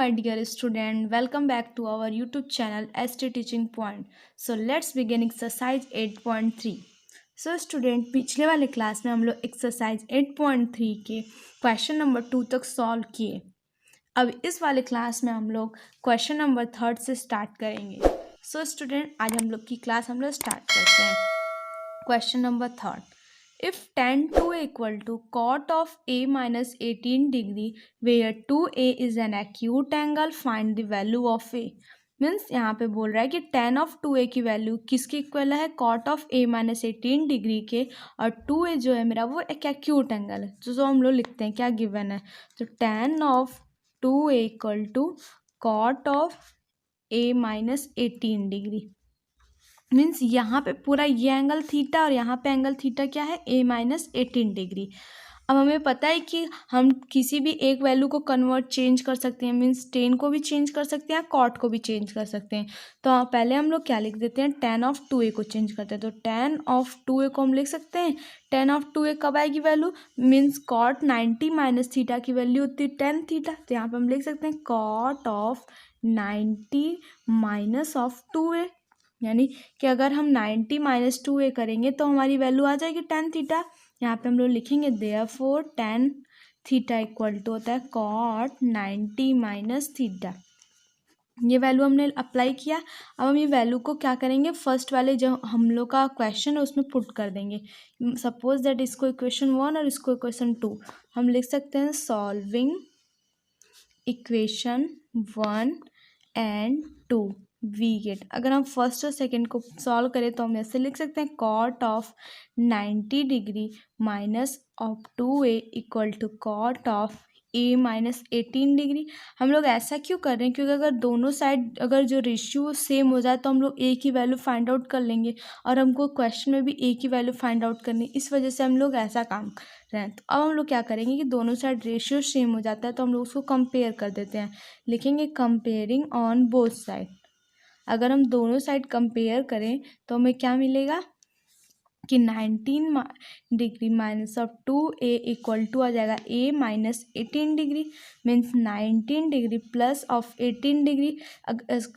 my dear student, welcome back to our YouTube channel ST Teaching Point. So let's begin exercise 8.3. So student, पिछले वाले class में हम लोग exercise 8.3 के question number 2 तक solve किए। अब इस वाले क्लास में हम लोग क्वेश्चन नंबर 3 से स्टार्ट करेंगे। सो स्टूडेंट, आज हम लोग की क्लास हम लोग स्टार्ट करते हैं। Question number 3, if tan 2a equal to cot of a minus 18 degree where 2a is an acute angle, find the value of a। Means यहाँ पे बोल रहा है कि tan ऑफ 2a की वैल्यू किसके इक्वल है, cot of a minus 18 degree के, और 2a जो है मेरा वो एक एक्यूट एंगल है। तो हम लोग लिखते हैं क्या गिवन है, तो tan of 2a equal to cot of a minus 18 degree. Means यहाँ पे पूरा ये एंगल थीटा और यहाँ पे एंगल थीटा क्या है, a माइनस 18 डिग्री। अब हमें पता है कि हम किसी भी एक वैल्यू को कन्वर्ट चेंज कर सकते हैं, मीन्स टेन को भी चेंज कर सकते हैं, कॉट को भी चेंज कर सकते हैं। तो पहले हम लोग क्या लिख देते हैं, tan ऑफ 2a को चेंज करते हैं। तो tan ऑफ 2a को हम लिख सकते हैं, tan ऑफ 2a कब आएगी value, means cot 90 minus theta की वैल्यू होती है tan थीटा। तो यहाँ पर हम लिख सकते हैं cot of 90 minus of 2a, यानी कि अगर हम 90 माइनस 2a करेंगे तो हमारी वैल्यू आ जाएगी tan थीटा। यहाँ पे हम लोग लिखेंगे therefore tan theta equal to होता है कॉट 90 माइनस थीटा। ये वैल्यू हमने अप्लाई किया। अब हम ये वैल्यू को क्या करेंगे, फर्स्ट वाले जो हम लोग का क्वेश्चन है उसमें पुट कर देंगे। सपोज दैट इसको इक्वेशन 1 और इसको इक्वेशन 2 हम लिख सकते हैं solving equation 1 and 2 we get. अगर हम फर्स्ट और सेकेंड को सॉल्व करें तो हम ऐसे लिख सकते हैं cot of 90 degree minus of 2a equal to cot of a minus 18 degree. हम लोग ऐसा क्यों कर रहे हैं, क्योंकि अगर दोनों साइड अगर जो रेशियो सेम हो जाए तो हम लोग a की वैल्यू फाइंड आउट कर लेंगे, और हमको क्वेश्चन में भी a की वैल्यू फाइंड आउट करनी, इस वजह से हम लोग ऐसा काम कर रहे हैं। तो अब हम लोग क्या करेंगे कि दोनों साइड रेशियो सेम हो जाता है तो हम लोग उसको कंपेयर कर देते हैं, लिखेंगे कंपेयरिंग ऑन बोथ साइड। अगर हम दोनों साइड कंपेयर करें तो हमें क्या मिलेगा कि 19 degree minus of 2a equal to आ जाएगा a minus 18 degree, means 19 degree plus of 18 degree.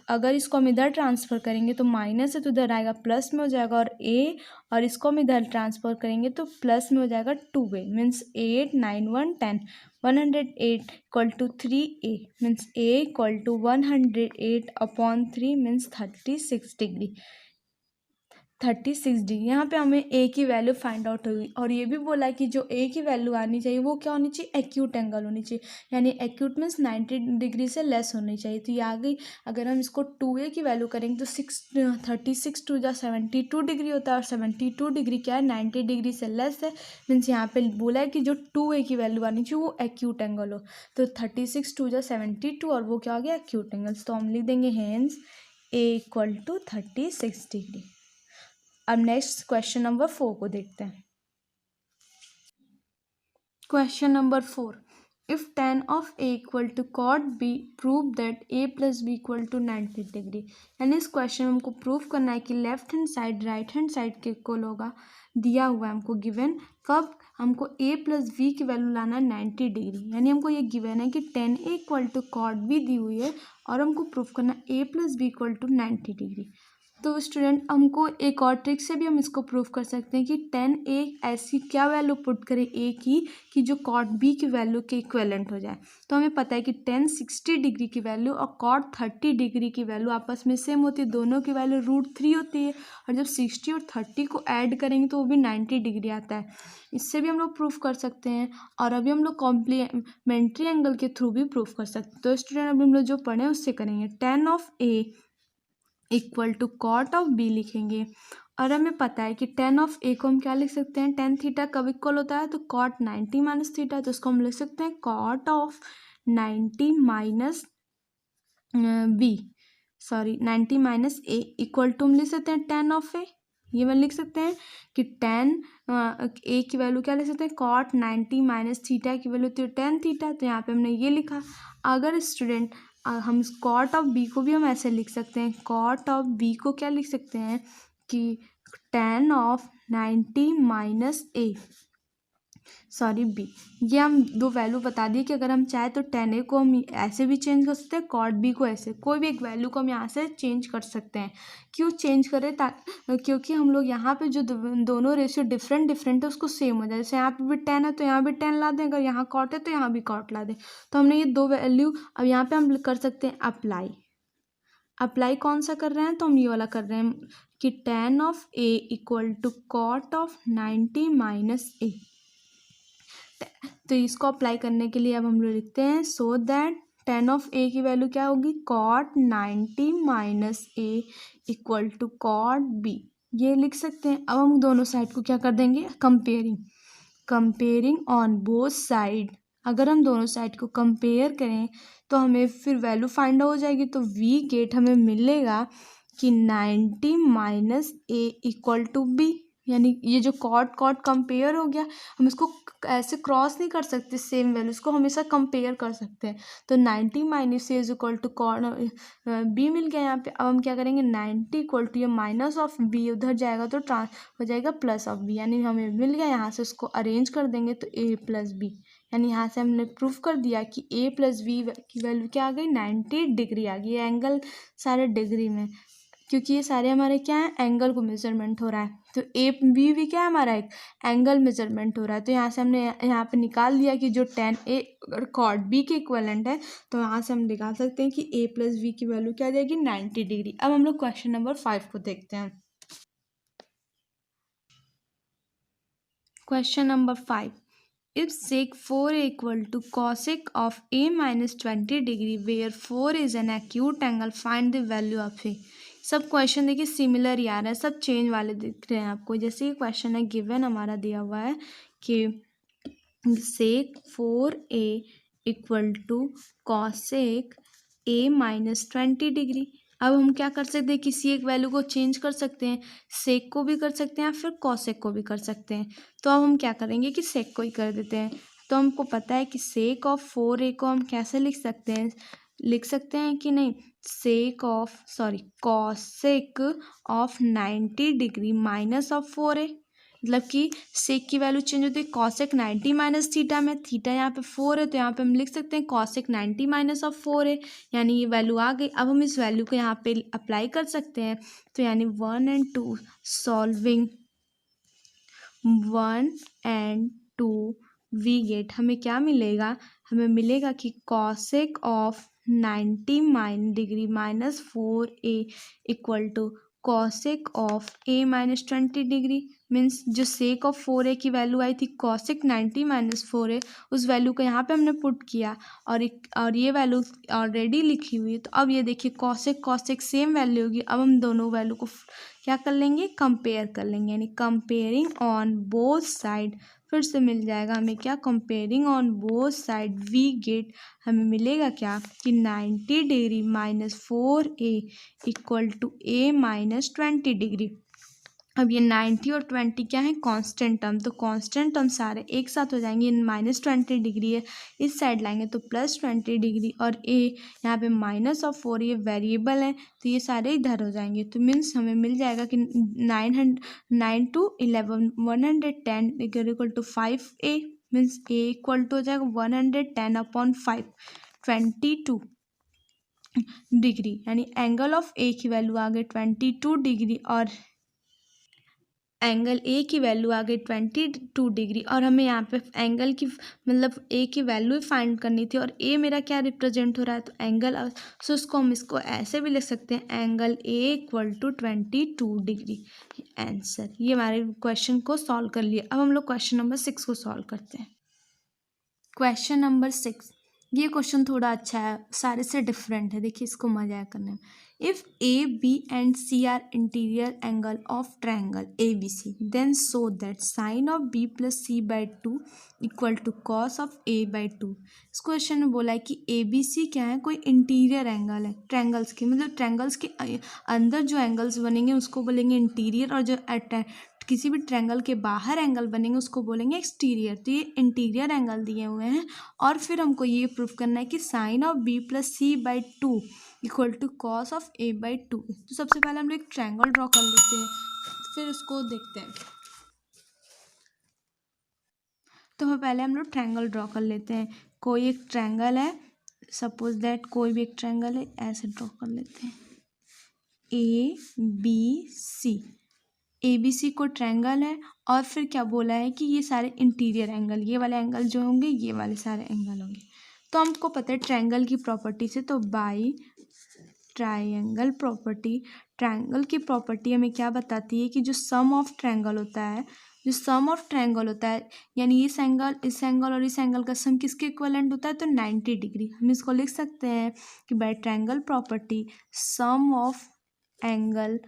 अगर इसको हम इधर ट्रांसफ़र करेंगे तो माइनस है तो इधर आएगा प्लस में हो जाएगा, और a और इसको हम इधर ट्रांसफ़र करेंगे तो प्लस में हो जाएगा 2a, means 8 9 1 10 108 equal to 3a, means a equal to 108 upon 3 means 36 degree. 36 degree यहाँ पे हमें a की वैल्यू फाइंड आउट होगी। और ये भी बोला है कि जो a की वैल्यू आनी चाहिए वो क्या होनी चाहिए, एक्यूट एंगल होनी चाहिए, यानी एक्यूट मीन्स 90 डिग्री से लेस होनी चाहिए। तो ये आ गई। अगर हम इसको 2a की वैल्यू करेंगे तो 36 टू जा 72 डिग्री होता है, और 72 डिग्री क्या है, 90 डिग्री से लेस है। मीन्स यहाँ पे बोला है कि जो 2a की वैल्यू आनी चाहिए वो एक्यूट एंगल हो। तो 36 टू जा 72 और वो क्या हो गया, एक्यूट एंगल। तो हम लिख देंगे hence a equal to 36 degree. अब नेक्स्ट क्वेश्चन नंबर 4 को देखते हैं। Question number 4, if tan of a equal to cot b prove that a plus B equal to 90 degree. यानी इस क्वेश्चन में हमको प्रूव करना है कि left hand side right hand side के इक्वल होगा, दिया हुआ है हमको गिवन। कब हमको a प्लस b की वैल्यू लाना है 90 डिग्री, यानी हमको ये गिवन है कि tan a equal to cot b दी हुई है और हमको प्रूव करना है a plus B equal to 90 degree. तो स्टूडेंट, हमको एक और ट्रिक से भी हम इसको प्रूव कर सकते हैं कि tan a ऐसी क्या वैल्यू पुट करें a की कि जो cot b की वैल्यू के इक्विवेलेंट हो जाए। तो हमें पता है कि tan 60 डिग्री की वैल्यू और cot 30 डिग्री की वैल्यू आपस में सेम होती है, दोनों की वैल्यू √3 होती है, और जब 60 और 30 को ऐड करेंगे तो वो भी 90 डिग्री आता है। इससे भी हम लोग प्रूफ कर सकते हैं, और अभी हम लोग कॉम्प्लीमेंट्री एंगल के थ्रू भी प्रूफ कर सकते हैं। तो स्टूडेंट, अभी हम लोग जो पढ़े उससे करेंगे, tan of a equal to cot of B लिखेंगे। और हमें पता है कि tan ऑफ a को हम क्या लिख सकते हैं, tan थीटा कब इक्वल होता है, तो cot 90 माइनस थीटा, तो उसको हम लिख सकते हैं cot of 90 minus B, sorry 90 minus a equal to हम लिख सकते हैं tan ऑफ a। ये मैं लिख सकते हैं कि tan a की वैल्यू क्या लिख सकते हैं, cot 90 माइनस थीटा की वैल्यू तो tan थीटा, तो यहाँ पे हमने ये लिखा। अगर स्टूडेंट हम कॉट ऑफ बी को भी हम ऐसे लिख सकते हैं, कॉट ऑफ बी को क्या लिख सकते हैं कि tan of 90 minus A, sorry B. ये हम दो वैल्यू बता दिए कि अगर हम चाहे तो tan a को हम ऐसे भी चेंज कर सकते हैं, cot b को ऐसे, कोई भी एक वैल्यू को हम यहाँ से चेंज कर सकते हैं। क्यों चेंज करें? क्योंकि हम लोग यहाँ पे जो दोनों रेशियो डिफरेंट डिफरेंट है उसको सेम हो जाए। जैसे यहाँ पे भी tan है तो यहाँ भी tan ला दें, अगर यहाँ cot है तो यहाँ भी cot ला दें। तो हमने ये दो वैल्यू, अब यहाँ पे हम कर सकते हैं अप्लाई। अप्लाई कौन सा कर रहे हैं? तो हम ये वाला कर रहे हैं कि tan of a equal to cot of 90 minus a। तो इसको अप्लाई करने के लिए अब हम लोग लिखते हैं so that tan of a की वैल्यू क्या होगी? cot 90 minus a equal to cot b। ये लिख सकते हैं। अब हम दोनों साइड को क्या कर देंगे? Comparing on both side. अगर हम दोनों साइड को कंपेयर करें तो हमें फिर वैल्यू फाइंड हो जाएगी। तो वी गेट हमें मिलेगा कि 90 minus A equal to B. यानी ये जो कॉट कॉट कंपेयर हो गया, हम इसको ऐसे क्रॉस नहीं कर सकते सेम वैल्यू, इसको हमेशा कंपेयर कर सकते हैं। तो 90 minus A is equal to cot B मिल गया यहाँ पे। अब हम क्या करेंगे? 90 इक्वल टू ये माइनस ऑफ बी उधर जाएगा तो ट्रांस हो जाएगा प्लस ऑफ बी, यानी हमें मिल गया। यहाँ से उसको अरेंज कर देंगे तो ए प्लस बी, यानी यहाँ से हमने प्रूफ कर दिया कि ए प्लस बी की वैल्यू क्या आ गई? 90 डिग्री आ गई। एंगल सारे डिग्री में, क्योंकि ये सारे हमारे क्या है? एंगल को मेजरमेंट हो रहा है। तो ए बी भी क्या है? हमारा एक एंगल मेजरमेंट हो रहा है। तो यहाँ से हमने यहाँ पे निकाल दिया कि जो tan a अगर cot b के इक्वलेंट है, तो यहाँ से हम निकाल सकते हैं कि a प्लस बी की वैल्यू क्या आ जाएगी? 90 डिग्री। अब हम लोग क्वेश्चन नंबर 5 को देखते हैं। Question number 5, if sec 4a equal to cosec of a minus 20 degree where 4 is an acute angle, find the value of a। सब क्वेश्चन देखिए सिमिलर ही आ रहा है, सब चेंज वाले दिख रहे हैं आपको। जैसे ये क्वेश्चन है गिवन हमारा दिया हुआ है कि sec 4a equal to cosec a minus 20 degree. अब हम क्या कर सकते हैं? किसी एक वैल्यू को चेंज कर सकते हैं, सेक को भी कर सकते हैं या फिर कॉसेक को भी कर सकते हैं। तो अब हम क्या करेंगे कि सेक को ही कर देते हैं। तो हमको पता है कि सेक ऑफ 4a को हम कैसे लिख सकते हैं कि नहीं, cosec of 90 degree minus of 4a। मतलब कि सेक की वैल्यू चेंज होती है। कॉसेक 90 माइनस थीटा में, थीटा यहाँ पे 4 है तो यहाँ पे हम लिख सकते हैं कॉसेक 90 माइनस ऑफ 4 है, यानी ये वैल्यू आ गई। अब हम इस वैल्यू को यहाँ पे अप्लाई कर सकते हैं। तो यानी 1 and 2 solving 1 and 2 we get हमें क्या मिलेगा? हमें मिलेगा कि cosec of 90 degree minus 4a equal to cosec of a minus 20 degree. Means जो सेक ऑफ 4a की वैल्यू आई थी कॉसेक 90 माइनस 4a, उस वैल्यू को यहाँ पे हमने पुट किया और ये वैल्यू ऑलरेडी लिखी हुई है। तो अब ये देखिए कॉसेक कॉसेक सेम वैल्यू होगी। अब हम दोनों वैल्यू को क्या कर लेंगे? कंपेयर कर लेंगे, यानी कंपेयरिंग ऑन बोथ साइड। फिर से मिल जाएगा हमें क्या? Comparing on both side we get हमें मिलेगा क्या कि 90 degree minus 4a equal to a minus 20 degree. अब ये 90 और 20 क्या है? Constant term. तो कांस्टेंट टर्म सारे एक साथ हो जाएंगे। माइनस 20 डिग्री है, इस साइड लाएंगे तो प्लस 20 डिग्री, और ए यहाँ पे माइनस ऑफ 4, ये वेरिएबल है तो ये सारे इधर हो जाएंगे। तो मीन्स हमें मिल जाएगा कि 9 to 11 110 equal to 5a। Means A equal to हो जाएगा 110 अपॉन 5 22 डिग्री, यानी एंगल ऑफ ए की वैल्यू आ गई 22 डिग्री और एंगल ए की वैल्यू आ गई 22 डिग्री। और हमें यहाँ पे एंगल की मतलब ए की वैल्यू फाइंड करनी थी, और ए मेरा क्या रिप्रेजेंट हो रहा है? तो एंगल। सो उसको हम इसको ऐसे भी लिख सकते हैं, angle A equal to 22 degree. Answer. ये हमारे क्वेश्चन को सॉल्व कर लिया। अब हम लोग क्वेश्चन नंबर 6 को सॉल्व करते हैं। क्वेश्चन नंबर 6, ये क्वेश्चन थोड़ा अच्छा है, सारे से डिफरेंट है। देखिए इसको मजा आया करने में। If A B and C are interior angle of triangle A B C, then so that sine of B plus C by 2 equal to cos of A by 2। इस क्वेश्चन में बोला है कि ए बी सी क्या है? कोई इंटीरियर एंगल है triangles की, मतलब ट्रायंगल्स के अंदर जो एंगल्स बनेंगे उसको बोलेंगे इंटीरियर, और जो किसी भी ट्रायंगल के बाहर एंगल बनेंगे उसको बोलेंगे एक्सटीरियर। तो ये इंटीरियर एंगल दिए हुए हैं, और फिर हमको ये प्रूफ करना है कि sine of B plus C by 2 equal to cos of A by 2। तो सबसे पहले हम लोग एक ट्रायंगल ड्रॉ कर लेते हैं, फिर उसको देखते हैं। तो पहले हम लोग ट्रायंगल ड्रॉ कर लेते हैं। कोई एक ट्रायंगल है, सपोज दैट कोई भी एक ट्रायंगल है, ऐसे ड्रॉ कर लेते हैं ए बी सी। ए बी सी को ट्रायंगल है और फिर क्या बोला है कि ये सारे इंटीरियर एंगल, ये वाले एंगल जो होंगे ये वाले सारे एंगल होंगे। तो हमको पता है ट्रायंगल की प्रॉपर्टी से, तो बाई ट्रायंगल प्रॉपर्टी, ट्रायंगल की प्रॉपर्टी हमें क्या बताती है कि जो सम ऑफ ट्रायंगल होता है, जो सम ऑफ ट्रायंगल होता है, यानी इस एंगल और इस एंगल का सम किसके इक्विवेलेंट होता है, तो 90 डिग्री। हम इसको लिख सकते हैं कि by triangle property sum of angle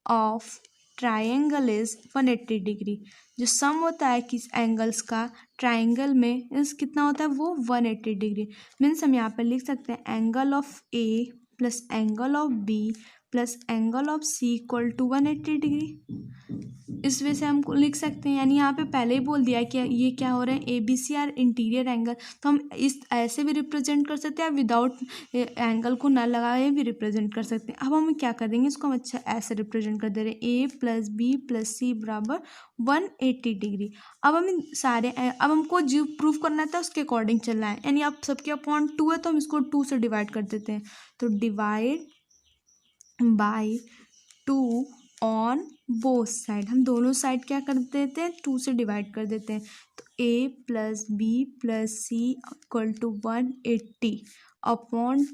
of triangle is 180 degree. जो सम होता है किस एंगल्स का ट्रायंगल में इस कितना होता है, वो 180 डिग्री। मीन्स हम यहाँ पर लिख सकते हैं angle of A plus angle of B plus angle of C equal to 180 degree. इस वजह से हम लिख सकते हैं, यानी यहाँ पे पहले ही बोल दिया कि ये क्या हो रहा है, A B C are interior angle. तो हम इस ऐसे भी रिप्रेजेंट कर सकते हैं, विदाउट एंगल को ना लगाए भी रिप्रेजेंट कर सकते हैं। अब हम क्या कर देंगे, इसको हम अच्छा ऐसे रिप्रेजेंट कर दे रहे हैं, ए प्लस बी प्लस सी बराबर 180 डिग्री। अब हम इन सारे अब हमको जो प्रूफ करना था उसके अकॉर्डिंग चलना है, यानी आप सबके अपॉन 2 है तो हम इसको 2 से डिवाइड कर देते हैं। तो divide by 2 on both side, हम दोनों साइड क्या कर देते हैं, 2 से डिवाइड कर देते हैं। तो A plus B plus C equal to 180 upon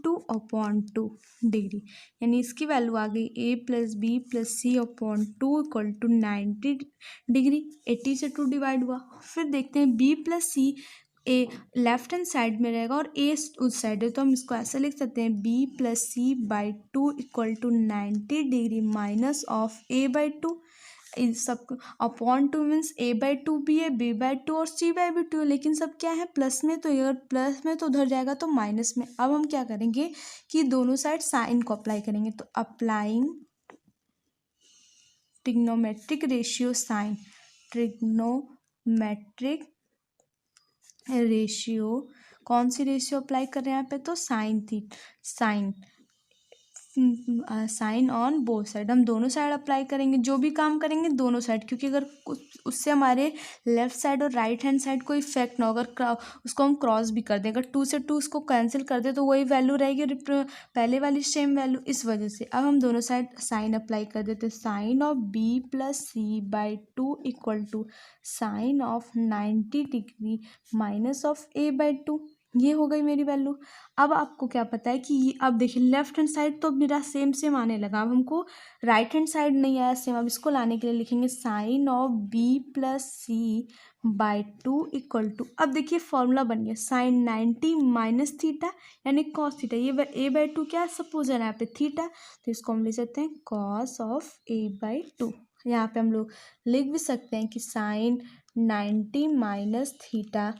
two degree, यानी इसकी वैल्यू आ गई A plus B plus C upon two equal to 90 degree. 80 से 2 डिवाइड हुआ। फिर देखते हैं B plus C, A left hand side में रहेगा और ए उस साइड है, तो हम इसको ऐसे लिख सकते हैं B plus C by two equal to 90 degree minus of A by two. इस सब upon two means A by two भी है, बी बाई टू और सी बाई भी टू है, लेकिन सब क्या है प्लस में, तो अगर प्लस में तो उधर जाएगा तो माइनस में। अब हम क्या करेंगे कि दोनों साइड साइन को अप्लाई करेंगे। तो applying trigonometric ratio sine, trigonometric ratio, कौन सी रेशियो अप्लाई कर रहे हैं यहाँ पे, तो साइन ऑन बोथ साइड, हम दोनों साइड अप्लाई करेंगे। जो भी काम करेंगे दोनों साइड, क्योंकि अगर उससे हमारे लेफ्ट साइड और राइट हैंड साइड कोई इफेक्ट ना हो, अगर उसको हम क्रॉस भी कर दें, अगर 2 से 2 उसको कैंसिल कर दे तो वही वैल्यू रहेगी पहले वाली सेम वैल्यू। इस वजह से अब हम दोनों साइड साइन अप्लाई कर देते हैं। Sine of B plus C by two equal to sine of 90 degree minus of A by two. ये हो गई मेरी वैल्यू। अब आपको क्या पता है कि ये, अब देखिए लेफ्ट हैंड साइड तो मेरा सेम सेम आने लगा, अब हमको राइट हैंड साइड नहीं आया सेम। अब इसको लाने के लिए लिखेंगे sine of B plus C by two equal to, अब देखिए फॉर्मूला बन गया साइन 90 माइनस थीटा यानी कॉस थीटा। ये ए बाई टू क्या सपोज है यहाँ पे थीटा, तो इसको हम ले सकते हैं cos of A by two. यहाँ पे हम लोग लिख भी सकते हैं कि sine 90 minus theta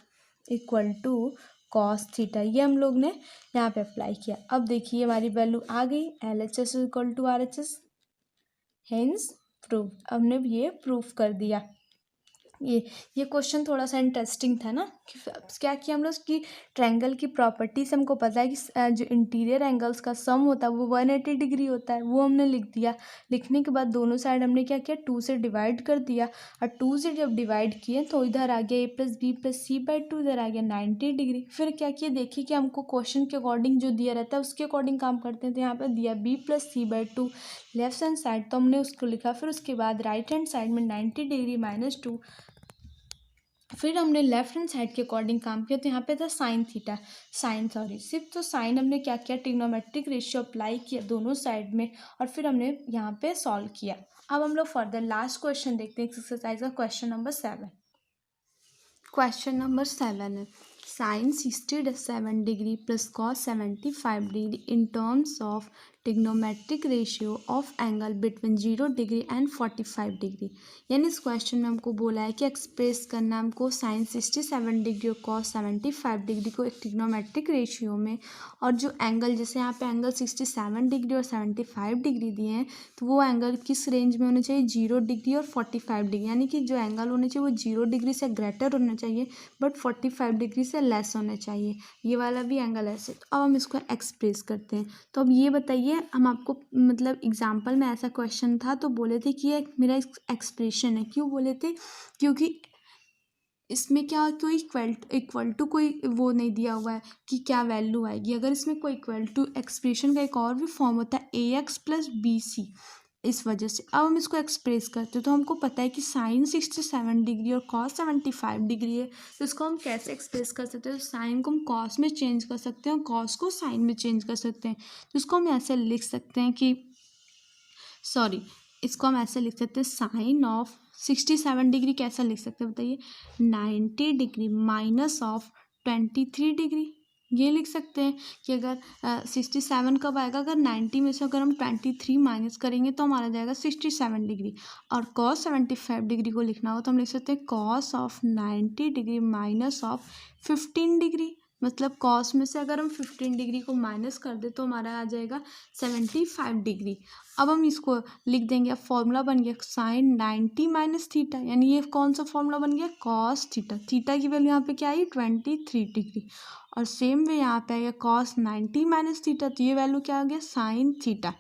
equal to cos theta. ये हम लोग ने यहाँ पे अप्लाई किया। अब देखिए हमारी वैल्यू आ गई, L H S equal to R H S, hence prove. हमने ये प्रूफ कर दिया। ये क्वेश्चन थोड़ा सा इंटरेस्टिंग था ना, कि क्या किया हम लोग कि ट्रायंगल की प्रॉपर्टी से हमको पता है कि जो इंटीरियर एंगल्स का सम होता है वो 180 डिग्री होता है, वो हमने लिख दिया। लिखने के बाद दोनों साइड हमने क्या किया, 2 से डिवाइड कर दिया, और 2 से जब डिवाइड किए तो इधर आ गया A plus B plus C by two, इधर आ गया 90 डिग्री। फिर क्या किया, देखिए कि हमको क्वेश्चन के अकॉर्डिंग जो दिया रहता है उसके अकॉर्डिंग काम करते हैं। तो यहाँ पर दिया B plus C by two left hand side, तो हमने उसको लिखा। फिर उसके बाद राइट हैंड साइड में 90 डिग्री माइनस टू, फिर हमने लेफ्ट हैंड साइड के अकॉर्डिंग काम किया। तो यहाँ पे था साइन थीटा, सिर्फ तो साइन हमने क्या किया, ट्रिग्नोमेट्रिक रेशियो अप्लाई किया दोनों साइड में, और फिर हमने यहाँ पे सॉल्व किया। अब हम लोग फर्दर लास्ट क्वेश्चन देखते हैं एक्सरसाइज का, क्वेश्चन नंबर 7। क्वेश्चन नंबर 7 है sine 67 degree plus cos 75 degree in terms of trigonometric ratio of angle between 0 degree and 45 degree. यानी इस क्वेश्चन में हमको बोला है कि एक्सप्रेस करना हमको साइन 67 डिग्री और कॉस 75 डिग्री को एक ट्रिग्नोमेट्रिक रेशियो में, और जो एंगल जैसे यहाँ पे एंगल 67 डिग्री और 75 डिग्री दिए हैं, तो वो एंगल किस रेंज में होने चाहिए, 0 डिग्री और 45 डिग्री, यानी कि जो एंगल होने चाहिए वो 0 डिग्री से ग्रेटर होना चाहिए बट 45 डिग्री से लेस होना चाहिए। ये वाला भी एंगल ऐसे। तो अब हम इसको एक्सप्रेस करते हैं। तो अब ये बताइए, हम आपको मतलब एग्जाम्पल में ऐसा क्वेश्चन था तो बोले थे कि ये मेरा एक्सप्रेशन है। क्यों बोले थे, क्योंकि इसमें क्या कोई इक्वल टू कोई वो नहीं दिया हुआ है कि क्या वैल्यू आएगी। अगर इसमें कोई इक्वल टू एक्सप्रेशन का एक और भी फॉर्म होता है AX+BC, इस वजह से अब हम इसको एक्सप्रेस करते हैं तो हमको पता है कि साइन 67 डिग्री और कॉस 75 डिग्री है। तो इसको हम कैसे एक्सप्रेस कर सकते हैं? तो साइन को हम कॉस में चेंज कर सकते हैं और कॉस को साइन में चेंज कर सकते हैं। तो इसको हम ऐसे लिख सकते हैं कि इसको हम ऐसे लिख सकते हैं, साइन ऑफ 67 डिग्री कैसा लिख सकते हैं बताइए, 90 डिग्री माइनस ऑफ 23 डिग्री। ये लिख सकते हैं कि अगर 67 कब आएगा, अगर 90 में से अगर हम 23 माइनस करेंगे तो हमारा जाएगा 67 डिग्री। और कॉस 75 डिग्री को लिखना हो तो हम लिख सकते हैं cos of 90 degree minus of 15 degree. मतलब कॉस में से अगर हम 15 डिग्री को माइनस कर दे तो हमारा आ जाएगा 75 डिग्री। अब हम इसको लिख देंगे, अब फॉर्मूला बन गया साइन 90 माइनस थीटा, यानी ये कौन सा फॉर्मूला बन गया, कॉस थीटा। थीटा की वैल्यू यहाँ पे क्या आई, 23 डिग्री। और सेम वे यहाँ पे आएगा कॉस 90 माइनस थीटा, तो ये वैल्यू क्या आ गया, साइन थीटा।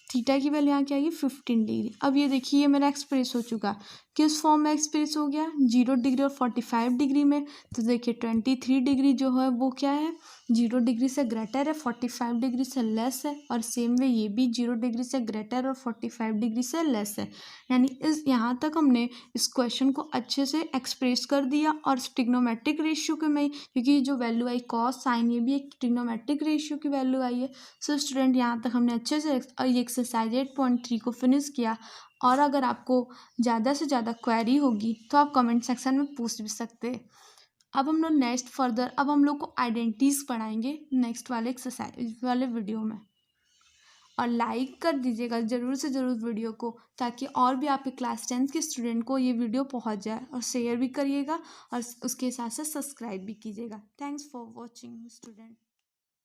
थीटा की वैल्यू यहाँ क्या आएगी, 15 डिग्री। अब ये देखिए ये मेरा एक्सप्रेस हो चुका, किस फॉर्म में एक्सप्रेस हो गया, 0 डिग्री और 45 डिग्री में। तो देखिए 23 डिग्री जो है वो क्या है, 0 डिग्री से ग्रेटर है, 45 डिग्री से लेस है। और सेम वे ये भी 0 डिग्री से ग्रेटर और 45 डिग्री से लेस है। यानी इस यहाँ तक हमने इस क्वेश्चन को अच्छे से एक्सप्रेस कर दिया और ट्रिग्नोमेट्रिक रेशियो के में, क्योंकि जो वैल्यू आई कॉस साइन ये भी एक ट्रिग्नोमेट्रिक रेशियो की वैल्यू आई है। सो स्टूडेंट यहाँ तक हमने अच्छे से ये एक्सरसाइज 8.3 को फिनिश किया। और अगर आपको ज़्यादा से ज़्यादा क्वेरी होगी तो आप कमेंट सेक्शन में पूछ भी सकते हैं। अब हम लोग नेक्स्ट फर्दर अब हम लोग को आइडेंटिटीज पढ़ाएंगे नेक्स्ट वाले एक्सरसाइज वाले वीडियो में। और लाइक कर दीजिएगा ज़रूर से ज़रूर वीडियो को, ताकि और भी आपके क्लास 10 के स्टूडेंट को ये वीडियो पहुंच जाए। और शेयर भी करिएगा और उसके साथ साथ सब्सक्राइब भी कीजिएगा। Thanks for watching student.